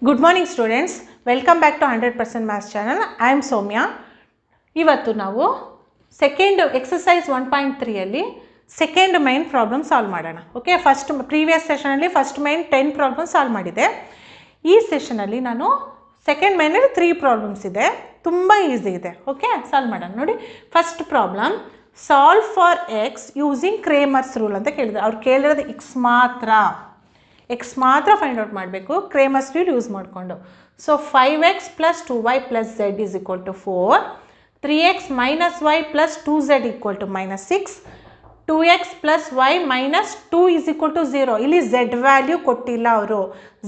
Good morning students, welcome back to 100% Maths channel. I am Sowmya. ಇವತ್ತು ನಾವು second exercise 1.3 ಅಲ್ಲಿ second main problem solve ಮಾಡೋಣ. Okay, first previous ಸೆಷನಲ್ಲಿ first main 10 problem solve ಮಾಡಿದೆ. ಈ ಸೆಷನಲ್ಲಿ ನಾನು ಸೆಕೆಂಡ್ ಮೈನಲ್ಲಿ 3 ಪ್ರಾಬ್ಲಮ್ಸ್ ಇದೆ, ತುಂಬ ಈಸಿ ಇದೆ. ಓಕೆ, ಸಾಲ್ವ್ ಮಾಡೋಣ. ನೋಡಿ, first problem solve for X using Cramer's rule ಅಂತ ಕೇಳಿದ್ರು. ಅವ್ರು ಕೇಳಿರೋದು ಎಕ್ಸ್ ಮಾತ್ರ ಫೈಂಡ್ ಔಟ್ ಮಾಡಬೇಕು, ಕ್ರೇಮರ್ಸ್ ರೂಲ್ ಯೂಸ್ ಮಾಡಿಕೊಂಡು. So 5x plus 2y plus z is equal to 4, 3x minus y plus 2z equal to minus 6, 2x plus y minus 2 is equal to 0. ಇಲ್ಲಿ z value ಕೊಟ್ಟಿಲ್ಲ, ಅವರು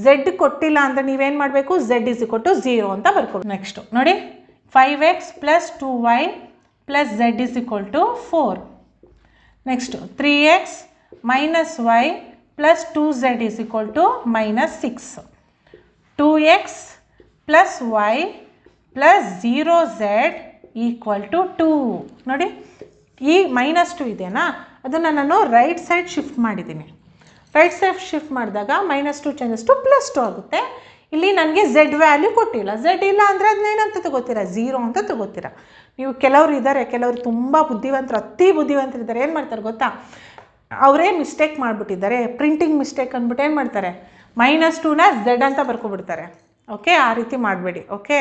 z ಕೊಟ್ಟಿಲ್ಲ ಅಂದರೆ ನೀವೇನು ಮಾಡಬೇಕು, z is equal to 0 ಅಂತ ಬರ್ಕೊಡು. Next ನೋಡಿ, 5x plus 2y plus z is equal to 4. Next 3x minus y plus 2z is equal to minus 6. 2x plus y plus 0z equal to 2. ನೋಡಿ, ಈ minus 2 ಇದೆಯಾ, ಅದನ್ನು ನಾನು right side shift ಮಾಡಿದ್ದೀನಿ. Right side shift ಮಾಡಿದಾಗ -2 changes to +2 ಆಗುತ್ತೆ. ಇಲ್ಲಿ ನನಗೆ z ವ್ಯಾಲ್ಯೂ ಕೊಟ್ಟಿಲ್ಲ. z ಇಲ್ಲ ಅಂದರೆ ಅದನ್ನೇನಂತ ತಗೋತೀರಾ, 0 ಅಂತ ತಗೋತೀರಾ. ನೀವು ಕೆಲವರು ಇದ್ದಾರೆ, ಕೆಲವರು ತುಂಬ ಬುದ್ಧಿವಂತರು, ಅತಿ ಬುದ್ಧಿವಂತರಿದ್ದಾರೆ. ಏನು ಮಾಡ್ತಾರೆ ಗೊತ್ತಾ, ಅವರೇ ಮಿಸ್ಟೇಕ್ ಮಾಡಿಬಿಟ್ಟಿದ್ದಾರೆ, ಪ್ರಿಂಟಿಂಗ್ ಮಿಸ್ಟೇಕ್ ಅಂದ್ಬಿಟ್ಟು ಏನು ಮಾಡ್ತಾರೆ, -2ನ z ಅಂತ ಬರ್ಕೊಬಿಡ್ತಾರೆ. ಓಕೆ, ಆ ರೀತಿ ಮಾಡಬೇಡಿ. ಓಕೆ,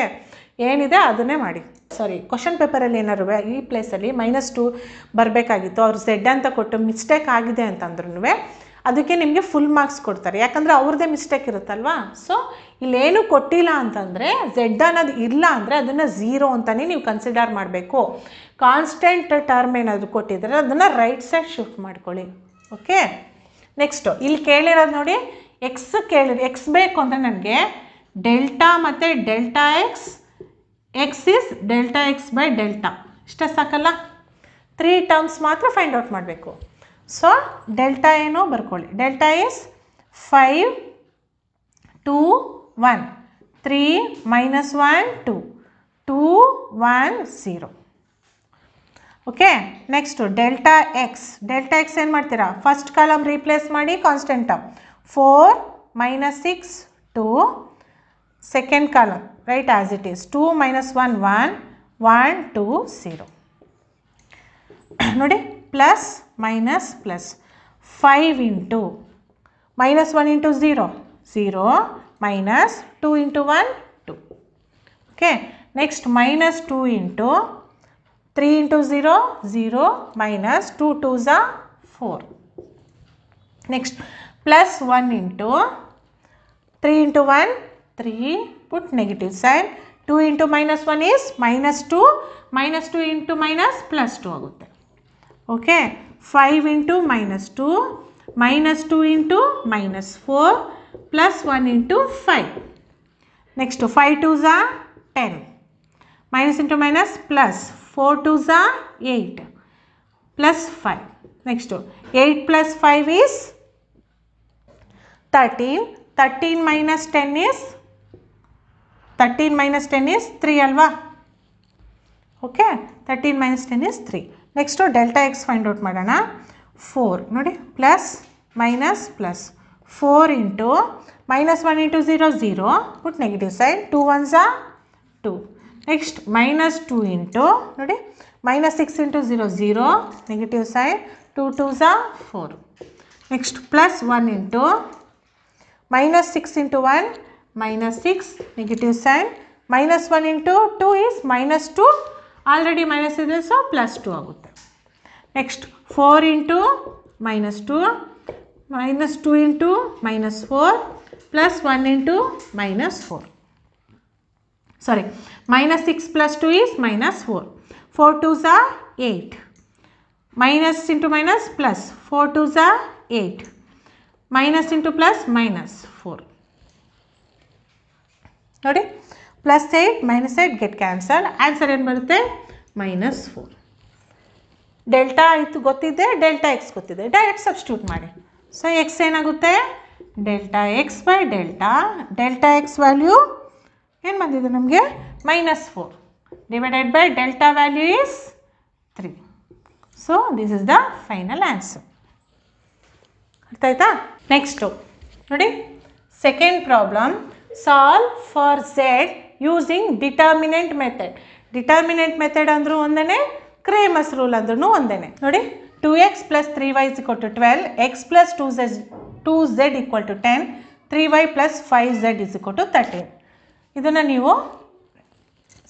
ಏನಿದೆ ಅದನ್ನೇ ಮಾಡಿ. ಸಾರಿ, ಕ್ವಶನ್ ಪೇಪರಲ್ಲಿ ಏನಾರು ಈ ಪ್ಲೇಸಲ್ಲಿ -2 ಬರಬೇಕಾಗಿತ್ತು, ಅವ್ರು z ಅಂತ ಕೊಟ್ಟು ಮಿಸ್ಟೇಕ್ ಆಗಿದೆ ಅಂತಂದ್ರೂ ಅದಕ್ಕೆ ನಿಮಗೆ ಫುಲ್ ಮಾರ್ಕ್ಸ್ ಕೊಡ್ತಾರೆ, ಯಾಕಂದರೆ ಅವ್ರದ್ದೇ ಮಿಸ್ಟೇಕ್ ಇರುತ್ತಲ್ವಾ. ಸೊ ಇಲ್ಲೇನು ಕೊಟ್ಟಿಲ್ಲ ಅಂತಂದರೆ, z ಅನ್ನೋದು ಇಲ್ಲ ಅಂದರೆ ಅದನ್ನು 0 ಅಂತಲೇ ನೀವು ಕನ್ಸಿಡರ್ ಮಾಡಬೇಕು. ಕಾನ್ಸ್ಟೆಂಟ್ ಟರ್ಮ್ ಏನಾದರೂ ಕೊಟ್ಟಿದ್ದಾರೆ ಅದನ್ನು ರೈಟ್ ಸೈಡ್ ಶಿಫ್ಟ್ ಮಾಡ್ಕೊಳ್ಳಿ. ಓಕೆ, ನೆಕ್ಸ್ಟು ಇಲ್ಲಿ ಕೇಳಿರೋದು ನೋಡಿ, ಎಕ್ಸ್ ಬೇಕು ಅಂದರೆ ನನಗೆ ಡೆಲ್ಟಾ ಮತ್ತು delta X is delta x by delta, ಇಷ್ಟೇ ಸಾಕಲ್ಲ. 3 ಟರ್ಮ್ಸ್ ಮಾತ್ರ ಫೈಂಡ್ ಔಟ್ ಮಾಡಬೇಕು. ಸೊ ಡೆಲ್ಟಾ ಏನೋ ಬರ್ಕೊಳ್ಳಿ. Delta is 5 2 1 3 -1 2 2 1 0. Okay, next delta x ಏನು ಮಾಡ್ತೀರಾ, ಫಸ್ಟ್ ಕಾಲಮ್ ರೀಪ್ಲೇಸ್ ಮಾಡಿ constant term 4 -6 2, second column write as it is 2 -1 1 1 2 0. ನೋಡಿ, plus minus plus 5 into -1 into 0 0 minus 2 into 1 2. Okay, next -2 into 3 into 0 0 minus 2 2s are 4. Next plus 1 into 3 into 1 3, put negative sign. 2 into -1 is -2, -2 into minus +2 ಆಗುತ್ತೆ. Okay, 5 into -2 -2 into -4 plus 1 into 5. Next 5 2s are 10, minus into minus plus 4 2s are 8 plus 5. Next 8 plus 5 is 13. 13 minus 10 is 3 alva. Okay, 13 minus 10 is 3. Next delta X find out ಮಾಡೋಣ. 4 ನೋಡಿ, plus minus plus 4 into -1 into 0 0, put negative side 2 1s are 2. Next -2 into ನೋಡಿ -6 into 0 0, negative side 2 2s are 4. Next plus 1 into -6 into 1 -6, negative side -1 into 2 is -2, already minus ಇದೆ, so +2 ಆಗುತ್ತೆ. Next 4 into -2 -2 into -4 plus 1 into -4. Sorry, -6 plus 2 is -4. 4 2s are 8. Minus into minus plus 4 2s are 8. Minus into plus -4. ನೋಡಿ, +8 -8 get cancelled. Answer ಏನು ಬರುತ್ತೆ, -4. Delta ಆಯಿತು ಗೊತ್ತಿದೆ, delta X ಗೊತ್ತಿದೆ, direct substitute ಮಾಡಿ. So X ಏನಾಗುತ್ತೆ, delta x by delta x value ಏನು ಬಂದಿದೆ ನಮಗೆ, -4 divided by delta value is 3. So this is the final answer. ಅರ್ಥ ಆಯ್ತಾ? ನೆಕ್ಸ್ಟು ನೋಡಿ, second problem solve for Z using determinant method. Determinant method ಅಂದರೂ ಒಂದೇ, ಕ್ರೇಮರ್ಸ್ ರೂಲ್ ಅಂದ್ರೂ ಒಂದೇ. ನೋಡಿ 2x plus 3y is equal to 12, x plus 2z equal to 10, 3y plus 5z is equal to 13. ಇದನ್ನು ನೀವು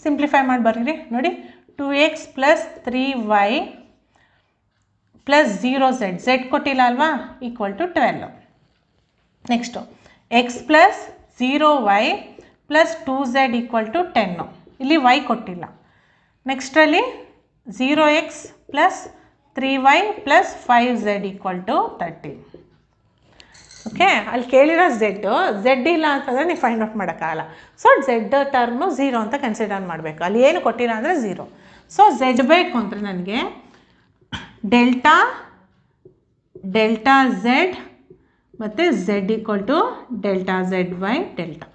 ಸಿಂಪ್ಲಿಫೈ ಮಾಡಿ ಬರೀರಿ. ನೋಡಿ 2x plus 3y plus 0z, z ಕೊಟ್ಟಿಲ್ಲ ಅಲ್ವಾ, equal to 12. Next x plus 0y plus 2z equal to 10. ಇಲ್ಲಿ y ಕೊಟ್ಟಿಲ್ಲ. ನೆಕ್ಸ್ಟಲ್ಲಿ 0x plus 3y plus 5z equal to 13. Okay, ಅಲ್ಲಿ ಕೇಳಿರೋ ಝೆಡ್ ಇಲ್ಲ ಅಂತಂದರೆ ನೀವು ಫೈಂಡ್ ಔಟ್ ಮಾಡೋಕ್ಕಾಗಲ್ಲ. ಸೊ ಝೆಡ್ ಟರ್ಮು 0 ಅಂತ ಕನ್ಸಿಡರ್ ಮಾಡಬೇಕು. ಅಲ್ಲಿ ಏನು ಕೊಟ್ಟಿಲ್ಲ ಅಂದರೆ 0. ಸೊ ಝೆಡ್ ಬೇಕು ಅಂದರೆ ನನಗೆ ಡೆಲ್ಟಾ ಝೆಡ್ ಮತ್ತು z equal to delta z y delta,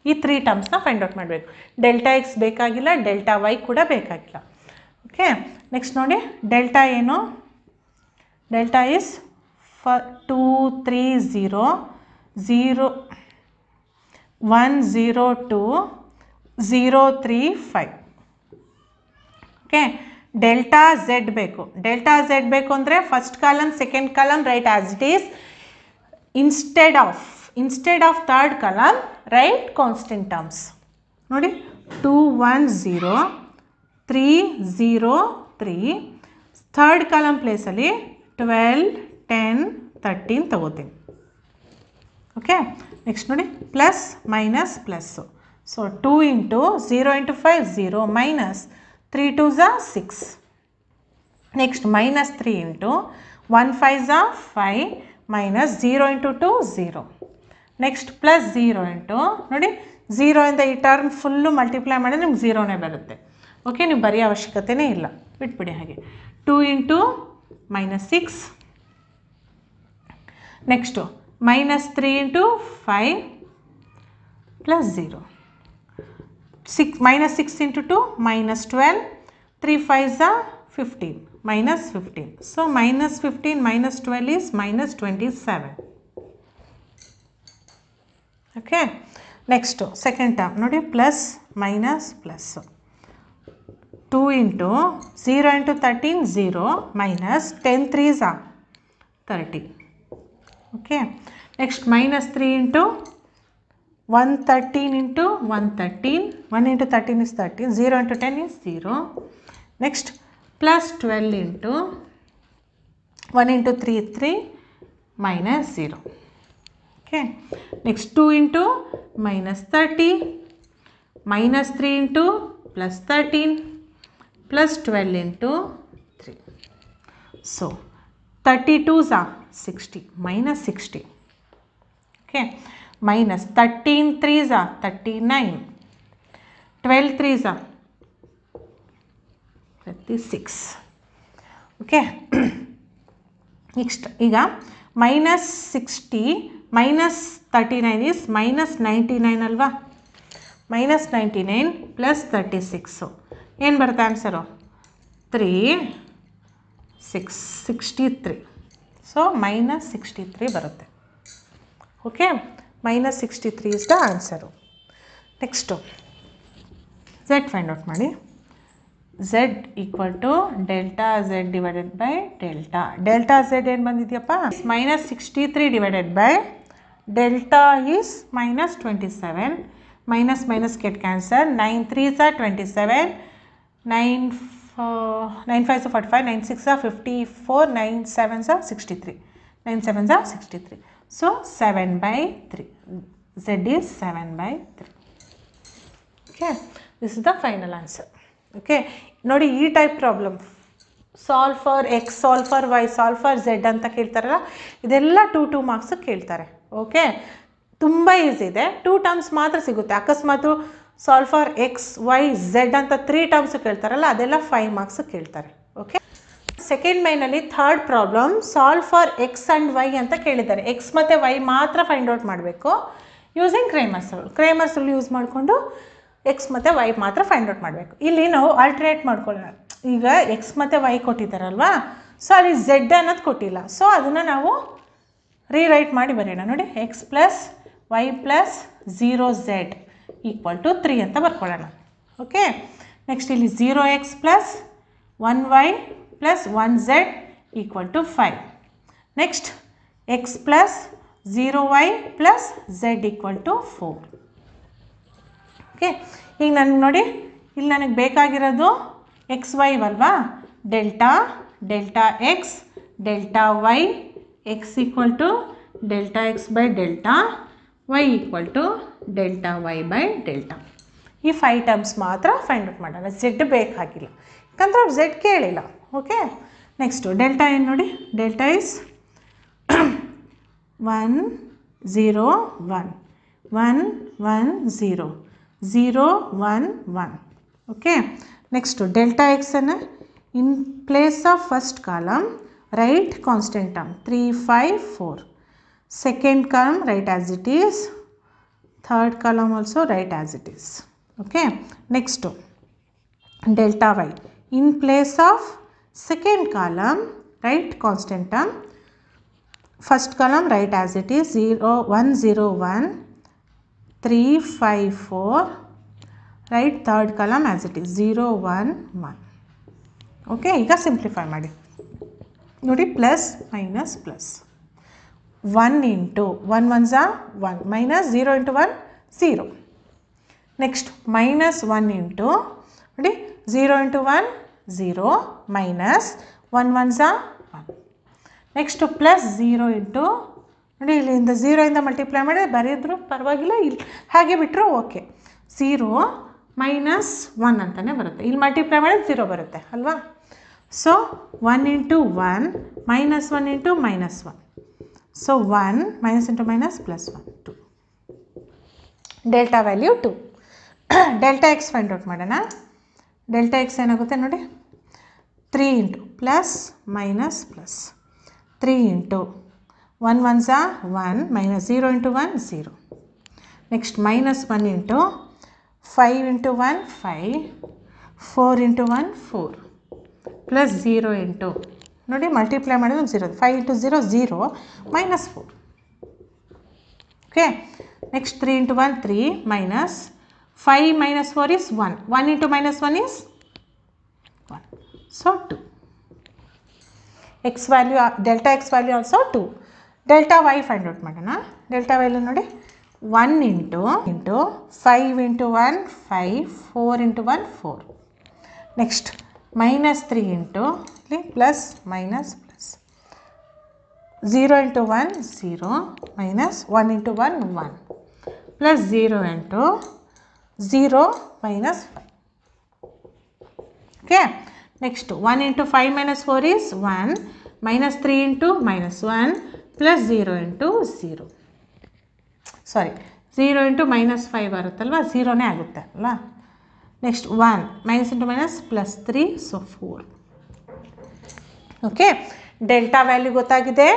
ಈ 3 ಟರ್ಮ್ಸ್ನ ಫೈಂಡ್ ಔಟ್ ಮಾಡಬೇಕು. ಡೆಲ್ಟಾ ಎಕ್ಸ್ ಬೇಕಾಗಿಲ್ಲ, ಡೆಲ್ಟಾ ವೈ ಕೂಡ ಬೇಕಾಗಿಲ್ಲ. ಓಕೆ, ನೆಕ್ಸ್ಟ್ ನೋಡಿ ಡೆಲ್ಟಾ ಏನು, delta is 2 3 0 0 1 0 2 0 3 5. Okay, delta Z ಬೇಕು. ಡೆಲ್ಟಾ ಝೆಡ್ ಬೇಕು ಅಂದರೆ first column second column write as it is. Instead of third column write constant terms. ನೋಡಿ 2 1 0 3 0 3, ಥರ್ಡ್ ಕಾಲಮ್ ಪ್ಲೇಸಲ್ಲಿ 12 10 13 ತಗೋತೀನಿ. ಓಕೆ, ನೆಕ್ಸ್ಟ್ ನೋಡಿ plus minus plus. So 2 into 0 into 5 0 minus 3 2 6. Next minus 3 into 1 5 5 minus 0 into 2 0. Next plus 0 into ನೋಡಿ 0 ಇಂದ ಈ term full multiply ಮಾಡಿದ್ರೆ ನಿಮ್ಗೆ 0ನೇ ಬರುತ್ತೆ. ಓಕೆ, ನೀವು ಬರೆಯೋ ಅವಶ್ಯಕತೆಯೇ ಇಲ್ಲ, ಬಿಟ್ಬಿಡಿ ಹಾಗೆ. 2 into minus 6. Next minus 3 into 5 plus 0. Minus 6 into 2 minus 12, 3 5 15 minus 15. So minus 15 minus 12 is minus 27. Okay, next second term ನೋಡಿ plus minus plus. 2 into 0 into 13 0 minus 10 3s 30. ಓಕೆ, next minus 3 into 113 into 113, 1 into 13 is 13, 0 into 10 is 0. Next plus 12 into 1 into 3 3 minus 0. Okay, next 2 into minus 30 minus 3 into plus 13 plus 12 into 3. So 32s 60 minus 60. Okay, minus 13 3s 39, 12 3s 36. Okay, next ಈಗ minus 60 minus 39 is minus 99 ಅಲ್ವಾ. Minus 99 plus 36 ಏನು ಬರುತ್ತೆ answer 63. So minus 63 ಬರುತ್ತೆ. Okay, minus 63 is the answer. Next Z find out ಮಾಡಿ. Z equal to delta Z divided by delta. Delta Z ಏನು ಬಂದಿದೆಯಪ್ಪ, minus 63 divided by delta is minus 27. Minus minus get cancel, 9 3s 27, 9 5s 45, 9 6s 54, 9 7s 63, 9 7s 63. So 7/3. Z is 7/3. Okay, this is the final answer. Okay, ನೋಡಿ ಈ type problem solve for x, solve for y, solve for z ಅಂತ ಕೇಳ್ತಾರಲ್ಲ, ಇದೆಲ್ಲ 2 marks ಕೇಳ್ತಾರೆ. Okay, ತುಂಬ easy ಇದೆ. 2 terms ಮಾತ್ರ ಸಿಗುತ್ತೆ. ಅಕಸ್ಮಾತು solve for X Y Z ಅಂತ 3 ಟರ್ಮ್ಸ್ ಕೇಳ್ತಾರಲ್ಲ, ಅದೆಲ್ಲ 5 ಮಾರ್ಕ್ಸ್ ಕೇಳ್ತಾರೆ. ಓಕೆ, ಸೆಕೆಂಡ್ ಮೈನಲ್ಲಿ third problem solve for X and Y ಅಂತ ಕೇಳಿದ್ದಾರೆ. ಎಕ್ಸ್ ಮತ್ತು ವೈ ಮಾತ್ರ ಫೈಂಡ್ ಔಟ್ ಮಾಡಬೇಕು using Cramer's rule. Cramer's rule use ಮಾಡಿಕೊಂಡು ಎಕ್ಸ್ ಮತ್ತು ವೈ ಮಾತ್ರ ಫೈಂಡ್ ಔಟ್ ಮಾಡಬೇಕು. ಇಲ್ಲಿ ನಾವು ಆಲ್ಟರ್ನೇಟ್ ಮಾಡ್ಕೊಳ್ಳೋಣ. ಈಗ ಎಕ್ಸ್ ಮತ್ತು ವೈ ಕೊಟ್ಟಿದ್ದಾರಲ್ವಾ, ಸೊ ಅಲ್ಲಿ ಝೆಡ್ ಅನ್ನೋದು ಕೊಟ್ಟಿಲ್ಲ. ಸೊ ಅದನ್ನು ನಾವು ರೀರೈಟ್ ಮಾಡಿ ಬರೆಯೋಣ. ನೋಡಿ, x plus y plus 0z equal to 3 ಅಂತ ಬರ್ಕೊಳ್ಳೋಣ. ಓಕೆ, ನೆಕ್ಸ್ಟ್ ಇಲ್ಲಿ 0x plus 1y plus 1z equal to 5. Next x plus 0y plus z equal to 4. Okay, ಈಗ ನನಗೆ ನೋಡಿ, ಇಲ್ಲಿ ನನಗೆ ಬೇಕಾಗಿರೋದು ಎಕ್ಸ್ ವೈ ಅಲ್ವಾ, delta x delta y x equal to delta x by delta y equal to delta y by delta. ಈ 5 terms ಮಾತ್ರ find out ಮಾಡೋಣ. ಝೆಡ್ ಬೇಕಾಗಿಲ್ಲ, ಯಾಕಂದ್ರೆ ಅವ್ರು ಝೆಡ್ ಕೇಳಿಲ್ಲ. ಓಕೆ, ನೆಕ್ಸ್ಟು ಡೆಲ್ಟಾ ಏನು ನೋಡಿ, delta is 1 0 1 1 1 0 0 1 1. Okay, next delta ಎಕ್ಸನ್ನು in place of first column write constant term 3 5 4. Second column write as it is, third column also write as it is. Okay, next delta Y in place of second column write constant term, first column write as it is 0 1 0 1 3 5 4, write third column as it is 0 1 1. Okay, ಈಗ simplify ಮಾಡಿ ನೋಡಿ, plus minus plus 1 into 1 1 1 minus 0 into 1 0. Next minus 1 into ನೋಡಿ 0 into 1 0 minus 1 1 1. Next plus 0 into ನೋಡಿ, ಇಲ್ಲಿಂದ 0 ಇಂದ multiply ಮಾಡಿ ಬರೆಯಿದ್ರು ಪರವಾಗಿಲ್ಲ, ಇಲ್ಲಿ ಹಾಗೆ ಬಿಟ್ಟರು ಓಕೆ. 0 ಮೈನಸ್ 1 ಅಂತಲೇ ಬರುತ್ತೆ, ಇಲ್ಲಿ ಮಲ್ಟಿಪ್ಲೈ ಮಾಡಿದ್ರೆ 0 ಬರುತ್ತೆ ಅಲ್ವಾ. So 1 into 1 minus 1 into minus 1. So 1 minus into minus plus 1 2. Delta value 2. Delta X find out ಮಾಡೋಣ. ಡೆಲ್ಟಾ ಎಕ್ಸ್ ಏನಾಗುತ್ತೆ ನೋಡಿ, 3 into plus minus plus 3 into 1 1 1 minus 0 into 1 0. Next minus 1 into 5 into 1 5 4 into 1 4 plus 0 into ನೋಡಿ multiply ಮಾಡಿದ್ರೆ 0 5 into 0 0 minus 4. Okay, next 3 into 1 3 minus 5 minus 4 is 1. 1 into minus 1 is 1. So 2. X value, delta x value also 2. Delta y find out ಮಾಡೋಣ. Delta value ನೋಡಿ 1 into 5 into 1 5 4 into 1 4. Next minus 3 into plus minus plus 0 into 1 0 minus 1 into 1 1 plus 0 into 0 minus 5. Okay, next 1 into 5 minus 4 is 1 minus 3 into minus 1 plus 0 into 0. Sorry, 0 into minus 5 ಬರುತ್ತಲ್ವಾ, 0ನೇ ಆಗುತ್ತೆ ಅಲ್ವಾ. Next 1 minus into minus plus 3 so 4. Okay, delta value ಗೊತ್ತಾಗಿದೆ,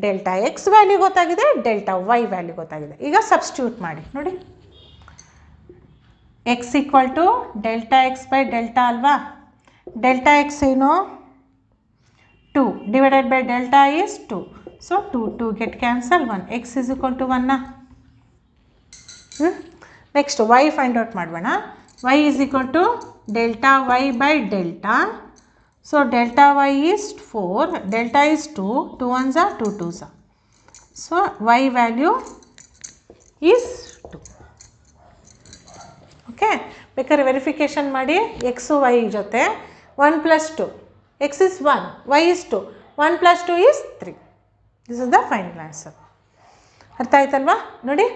delta x value ಗೊತ್ತಾಗಿದೆ, delta y value ಗೊತ್ತಾಗಿದೆ. ಈಗ substitute ಮಾಡಿ ನೋಡಿ. x equal to delta x by delta ಅಲ್ವಾ. ಡೆಲ್ಟಾ ಎಕ್ಸ್ ಏನು 2 divided by delta is 2. So 2 get cancel 1. X is equal to 1. Next y find out ಮಾಡೋಣ. y is equal to delta y by delta. So delta y is 4, delta is 2, 2 1s are 2 2s are. So y value is 2. Okay, ಬೇಕಾದ್ರೆ verification ಮಾಡಿ x y ಜೊತೆ 1 plus 2, x is 1, y is 2, 1 plus 2 is 3. This is the final answer. ಅರ್ಥ ಆಯ್ತಲ್ವಾ ನೋಡಿ.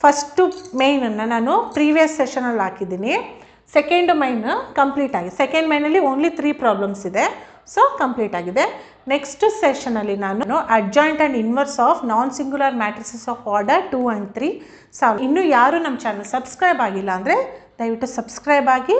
First ಮೈನನ್ನು ನಾನು previous ಸೆಷನಲ್ಲಿ ಹಾಕಿದ್ದೀನಿ. Second main complete ಆಗಿದೆ. Second ಮೈನಲ್ಲಿ only 3 problems ಇದೆ, ಸೊ ಕಂಪ್ಲೀಟ್ ಆಗಿದೆ. ನೆಕ್ಸ್ಟ್ ಸೆಷನಲ್ಲಿ ನಾನು adjoint and inverse of non singular matrices of order 2 and 3 solve. ಇನ್ನೂ ಯಾರು ನಮ್ಮ ಚಾನಲ್ ಸಬ್ಸ್ಕ್ರೈಬ್ ಆಗಿಲ್ಲ ಅಂದರೆ ದಯವಿಟ್ಟು ಸಬ್ಸ್ಕ್ರೈಬ್ ಆಗಿ